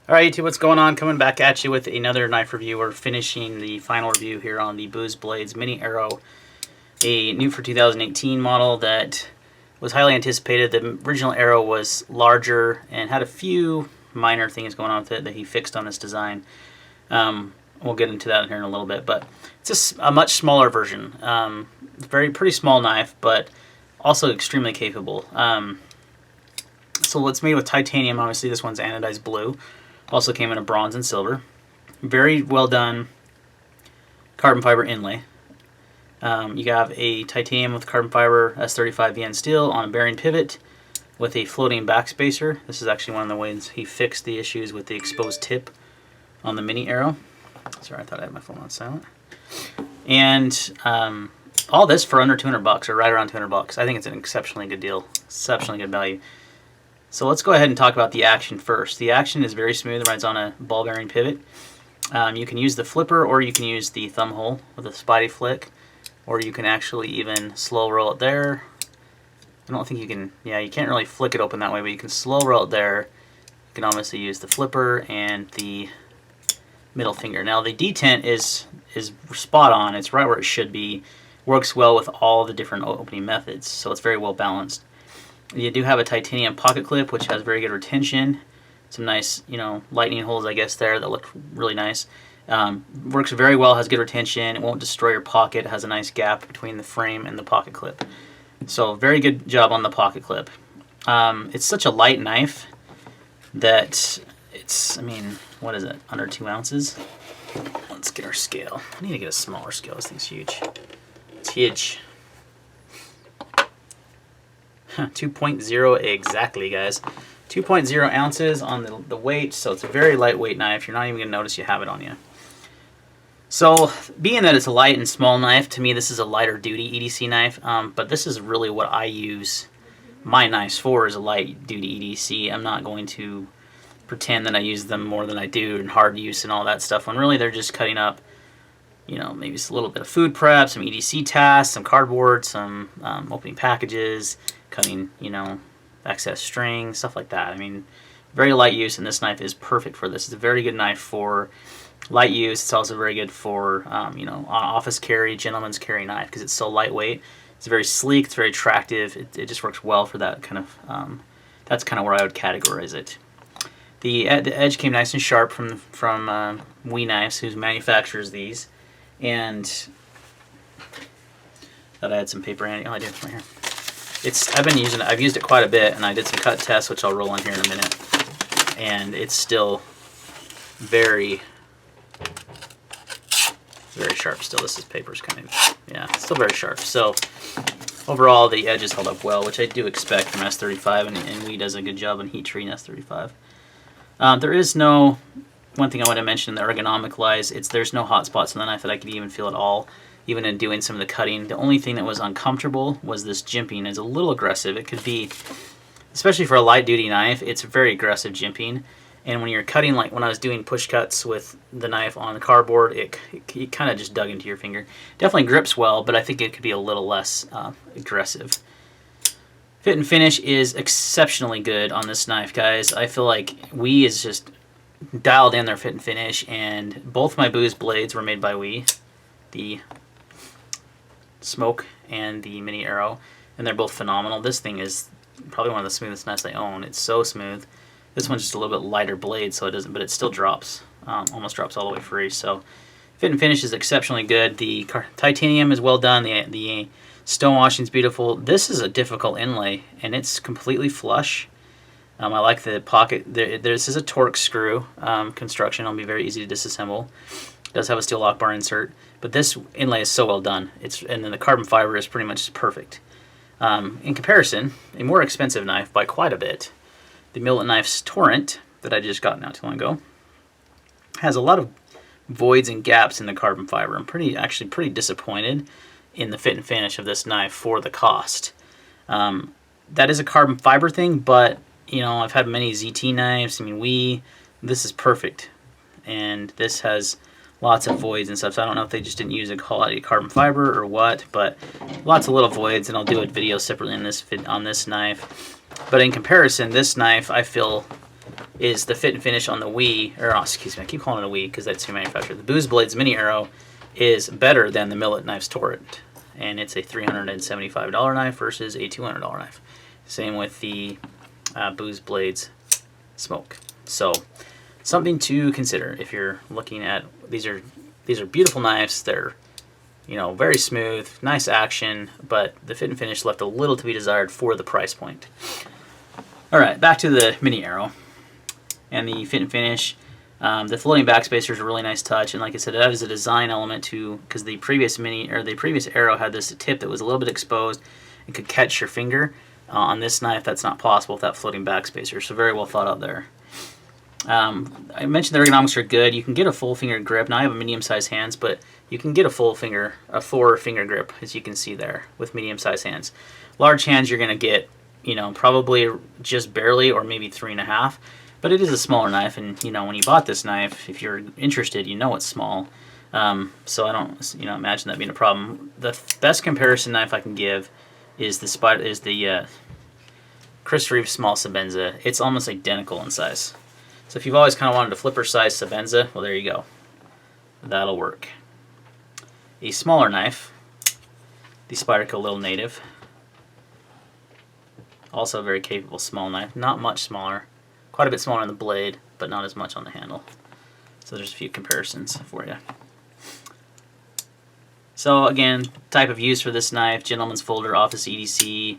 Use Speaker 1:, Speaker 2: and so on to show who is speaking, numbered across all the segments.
Speaker 1: Alright YouTube, what's going on? Coming back at you with another knife review. We're finishing the final review here on the Boos Blades Mini Aero, a new for 2018 model that was highly anticipated. The original Aero was larger and had a few minor things going on with it that he fixed on this design. We'll get into that here in a little bit, but it's a much smaller version. Pretty small knife, but also extremely capable. So it's made with titanium. Obviously this one's anodized blue. Also came in a bronze and silver. Very well done carbon fiber inlay. You have a titanium with carbon fiber S35 VN steel on a bearing pivot with a floating backspacer. This is actually one of the ways he fixed the issues with the exposed tip on the Mini Aero. Sorry, I thought I had my phone on silent. And all this for under 200 bucks, or right around 200 bucks. I think it's an exceptionally good deal, exceptionally good value. So let's go ahead and talk about the action first. The action is very smooth. It rides on a ball bearing pivot. You can use the flipper, or you can use the thumb hole with a spidey flick, or you can actually even slow roll it there. I don't think you can, yeah, you can't really flick it open that way, but you can slow roll it there. You can obviously use the flipper and the middle finger. Now the detent is spot on. It's right where it should be. Works well with all the different opening methods, so it's very well balanced. You do have a titanium pocket clip, which has very good retention. Some nice, lightning holes, I guess, there that look really nice. Works very well, has good retention. It won't destroy your pocket. It has a nice gap between the frame and the pocket clip. So very good job on the pocket clip. It's such a light knife that it's, what is it, under 2 ounces? Let's get our scale. I need to get a smaller scale. This thing's huge. It's huge. 2.0 exactly, guys. 2.0 ounces on the weight, so it's a very lightweight knife. You're not even going to notice you have it on you. So, being that it's a light and small knife, to me this is a lighter duty EDC knife, but this is really what I use my knives for, is a light duty EDC. I'm not going to pretend that I use them more than I do in hard use and all that stuff, when really they're just cutting up, maybe it's a little bit of food prep, some EDC tasks, some cardboard, some opening packages, cutting, excess string, stuff like that. Very light use, and this knife is perfect for this. It's a very good knife for light use. It's also very good for, office carry, gentleman's carry knife, because it's so lightweight. It's very sleek, it's very attractive. It just works well for that kind of, that's kind of where I would categorize it. The edge came nice and sharp from We Knives, who manufactures these. And thought I had some paper handy. Oh, I do, right here. I've used it quite a bit, and I did some cut tests, which I'll roll on here in a minute. And it's still very, very sharp still. This paper's kind of, yeah, it's still very sharp. So overall, the edges held up well, which I do expect from S35, and We does a good job on heat treating S35. There is no, one thing I want to mention, the ergonomic-wise, there's no hot spots on the knife that I could even feel at all. Even in doing some of the cutting, the only thing that was uncomfortable was this jimping. It's a little aggressive. It could be, especially for a light duty knife, it's very aggressive jimping. And when you're cutting, like when I was doing push cuts with the knife on the cardboard, it kind of just dug into your finger. Definitely grips well, but I think it could be a little less aggressive. Fit and finish is exceptionally good on this knife, guys. I feel like We is just dialed in their fit and finish, and both my Boos blades were made by We. The Smoke and the Mini Aero, and they're both phenomenal. This thing is probably one of the smoothest knives I own. It's so smooth. This one's just a little bit lighter blade, so it doesn't, but it still drops, almost drops all the way free. So fit and finish is exceptionally good. The titanium is well done. The stone washing is beautiful. This is a difficult inlay, and it's completely flush. I like the pocket. This is a torque screw construction. It'll be very easy to disassemble. It does have a steel lock bar insert, but this inlay is so well done. And then the carbon fiber is pretty much perfect. In comparison, a more expensive knife by quite a bit, the Millet Knife's Torrent that I just got not too long ago, has a lot of voids and gaps in the carbon fiber. I'm actually pretty disappointed in the fit and finish of this knife for the cost. That is a carbon fiber thing, but I've had many ZT knives. This is perfect, and this has lots of voids and stuff, so I don't know if they just didn't use a quality carbon fiber or what, but lots of little voids, and I'll do a video separately on this knife. But in comparison, this knife I feel is the fit and finish on the Wii, or excuse me, I keep calling it a Wii because that's who manufactured. The Boos Blades Mini Aero is better than the Millet Knife's Torrent, and it's a $375 knife versus a $200 knife. Same with the Boos Blades Smoke. So something to consider if you're looking at these are beautiful knives. They're, you know, very smooth, nice action, but the fit and finish left a little to be desired for the price point. All right, back to the Mini Aero and the fit and finish. The floating backspacer is a really nice touch, and like I said, that is a design element too, because the previous Aero had this tip that was a little bit exposed and could catch your finger. On this knife, that's not possible with that floating backspacer, so very well thought out there. I mentioned the ergonomics are good. You can get a full finger grip. Now I have medium-sized hands, but you can get a 4-finger grip, as you can see there, with medium-sized hands. Large hands, you're going to get, you know, probably just barely, or maybe 3.5. But it is a smaller knife, and you know, when you bought this knife, if you're interested, you know it's small. So I don't, you know, imagine that being a problem. The best comparison knife I can give is the Chris Reeve Small Sebenza. It's almost identical in size. So if you've always kind of wanted a flipper size Sebenza, well, there you go. That'll work. A smaller knife, the Spyderco Little Native. Also a very capable small knife. Not much smaller. Quite a bit smaller on the blade, but not as much on the handle. So there's a few comparisons for you. So again, type of use for this knife: gentleman's folder, office EDC.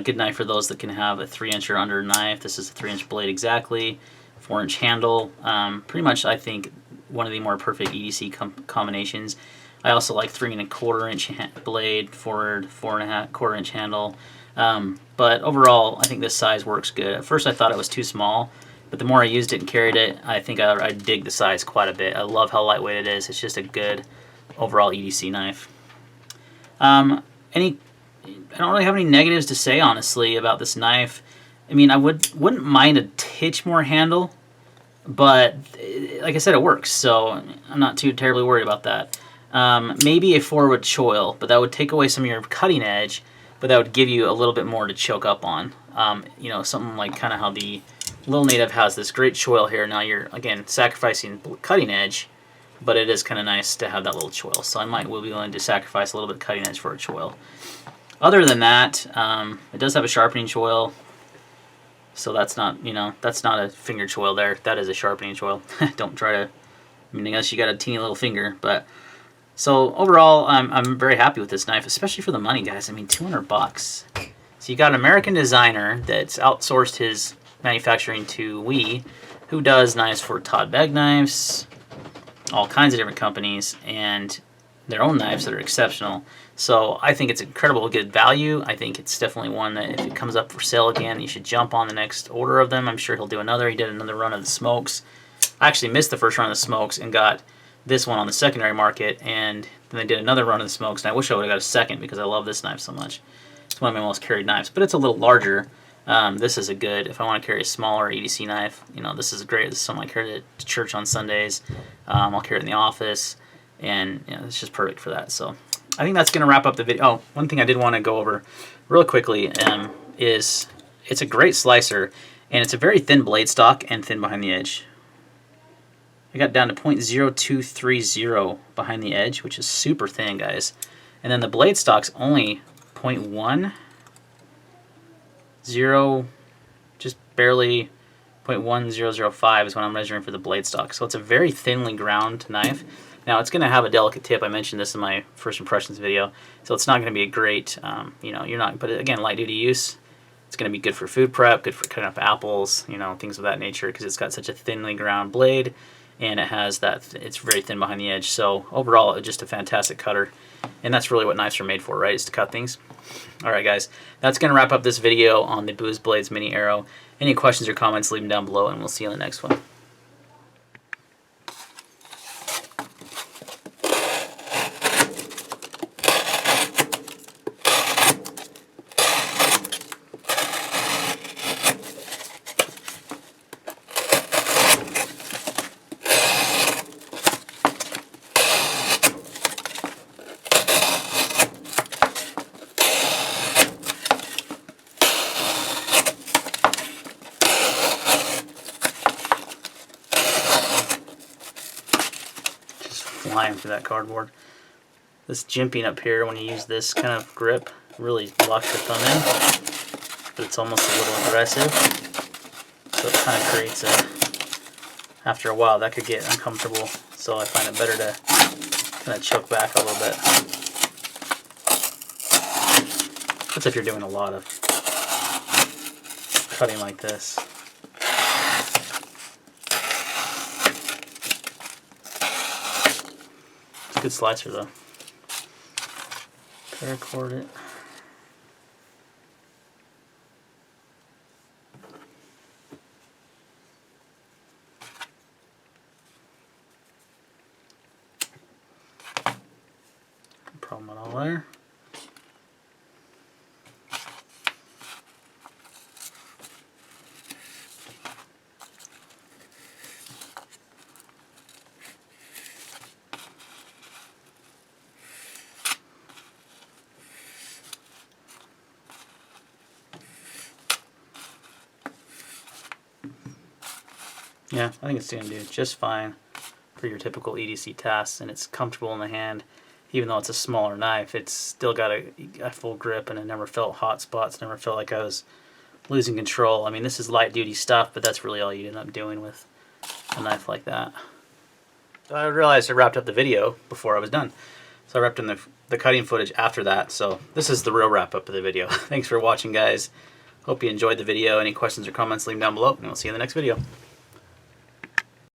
Speaker 1: Good knife for those that can have a 3-inch or under knife. This is a 3-inch blade exactly. 4-inch handle. Pretty much, I think, one of the more perfect EDC combinations. I also like 3¼ inch blade, forward 4¼ inch handle. But overall, I think this size works good. At first I thought it was too small, but the more I used it and carried it, I think I dig the size quite a bit. I love how lightweight it is. It's just a good overall EDC knife. I don't really have any negatives to say, honestly, about this knife. I mean, I wouldn't mind a titch more handle, but like I said, it works, so I'm not too terribly worried about that. Maybe a forward choil, but that would take away some of your cutting edge, but that would give you a little bit more to choke up on. You know, something like kind of how the Little Native has this great choil here. Now you're, again, sacrificing cutting edge, but it is kind of nice to have that little choil. So will be willing to sacrifice a little bit of cutting edge for a choil. Other than that, it does have a sharpening choil. So that's not, you know, that's not a finger choil there. That is a sharpening choil. Don't try to, I mean, unless you got a teeny little finger. But so overall, I'm very happy with this knife, especially for the money, guys. I mean, $200. So you got an American designer that's outsourced his manufacturing to Wii, who does knives for Todd Begg knives, all kinds of different companies, and their own knives that are exceptional. So I think it's incredible good value. I think it's definitely one that if it comes up for sale again, you should jump on the next order of them. I'm sure he'll do another. He did another run of the smokes. I actually missed the first run of the smokes and got this one on the secondary market, and then they did another run of the smokes, and I wish I would have got a second because I love this knife so much. It's one of my most carried knives, but it's a little larger. This is a good, if I want to carry a smaller EDC knife, you know, this is great. This is something I carry to church on Sundays. I'll carry it in the office, and you know, it's just perfect for that. So I think that's going to wrap up the video. Oh, one thing I did want to go over real quickly is it's a great slicer, and it's a very thin blade stock and thin behind the edge. I got down to 0.0230 behind the edge, which is super thin, guys. And then the blade stock's only 0.10, just barely 0.1005 is what I'm measuring for the blade stock. So it's a very thinly ground knife. Now it's going to have a delicate tip. I mentioned this in my first impressions video, so it's not going to be a great, you know, but again, light duty use. It's going to be good for food prep, good for cutting up apples, you know, things of that nature, because it's got such a thinly ground blade, and it has that, it's very thin behind the edge. So overall, it's just a fantastic cutter, and that's really what knives are made for, right? Is to cut things. All right, guys, that's going to wrap up this video on the Boos Blades Mini Aero. Any questions or comments, leave them down below, and we'll see you in the next one. flying through that cardboard. This jimping up here, when you use this kind of grip, really locks your thumb in, but it's almost a little aggressive, so it kind of creates a, after a while that could get uncomfortable, so I find it better to kind of choke back a little bit. That's if you're doing a lot of cutting like this. It's a good slicer though. Paracord it. No problem at all there. Yeah, I think it's going to do just fine for your typical EDC tasks, and it's comfortable in the hand. Even though it's a smaller knife, it's still got a full grip, and I never felt hot spots, never felt like I was losing control. I mean, this is light duty stuff, but that's really all you end up doing with a knife like that. So I realized I wrapped up the video before I was done. So I wrapped in the cutting footage after that, so this is the real wrap up of the video. Thanks for watching, guys. Hope you enjoyed the video. Any questions or comments, leave them down below, and we'll see you in the next video.